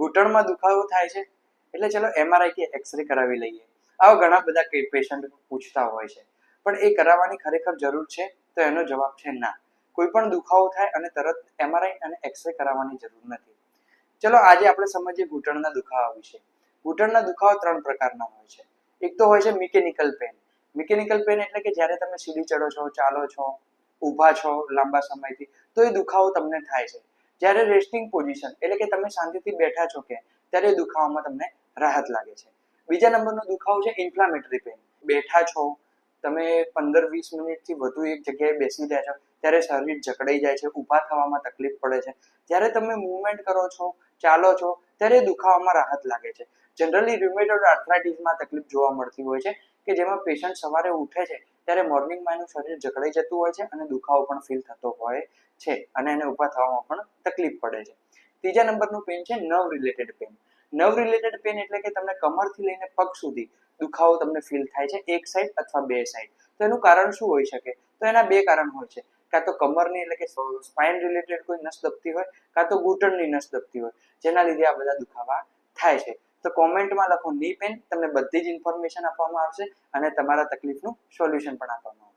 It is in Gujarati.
ઘૂંટણમાં દુખાવો થાય છે એટલે ચલો MRI કે એક્સરે કરાવી લઈએ. આવા ઘણા બધા પેશન્ટ પૂછતા હોય છે, પણ એ કરાવવાની ખરેખર જરૂર છે? તો એનો જવાબ છે ના. કોઈ પણ દુખાવો થાય અને તરત MRI અને એક્સરે કરાવવાની જરૂર નથી. ચલો આજે આપણે સમજીએ ઘૂંટણના દુખાવા વિશે. ઘૂંટણના દુખાવા 3 પ્રકારના હોય છે. એક તો હોય છે મિકેનિકલ પેન. મિકેનિકલ પેન એટલે કે જ્યારે તમે સીડી ચડો છો, ચાલો છો, ઊભા છો લાંબા સમયથી, તો એ દુખાવો તમને થાય છે. જ્યારે રેસ્ટિંગ પોઝિશન એટલે કે તમે શાંતિથી બેઠા છો કે ત્યારે દુખાવામાં તમને રાહત લાગે છે. બીજા નંબરનો દુખાવો છે ઇન્ફ્લામેટરી પેન. બેઠા છો, તમે 15-20 મિનિટથી વધુ એક જગ્યાએ બેસી રહ્યા છો ત્યારે શરીર જકડાઈ જાય છે, ઊભા થવામાં તકલીફ પડે છે. જ્યારે તમે મૂવમેન્ટ કરો છો, ચાલો છો, ત્યારે દુખાવામાં રાહત લાગે છે. જનરલી રુમેટોઇડ આર્થરાઇટિસમાં તકલીફ જોવા મળતી હોય છે કે જેમાં પેશન્ટ સવારે ઉઠે છે ત્યારે મોર્નિંગમાં એનું શરીર જકડાઈ જતું હોય છે અને દુખાવો પણ ફીલ થતો હોય છે અને એને ઊભા થવામાં પણ તકલીફ પડે છે. ત્રીજા નંબરનું પેન છે nerve related pain. Nerve related pain એટલે કે તમને કમરથી લઈને પગ સુધી દુખાવો તમને ફીલ થાય છે, એક સાઈડ અથવા બે સાઈડ. તો એનું કારણ શું હોઈ શકે? તો એના 2 કારણ હોય છે. કાં તો કમરની એટલે કે સ્પાઇન રિલેટેડ કોઈ નસ દબતી હોય, કાં તો ઘૂંટણની નસ દબતી હોય, જેના લીધે આ બધા દુખાવા થાય છે. તો કોમેન્ટમાં લખો ની પેન, તમને બધી જ ઇન્ફોર્મેશન આપવામાં આવશે અને તમારા તકલીફનું સોલ્યુશન પણ આપવામાં આવશે.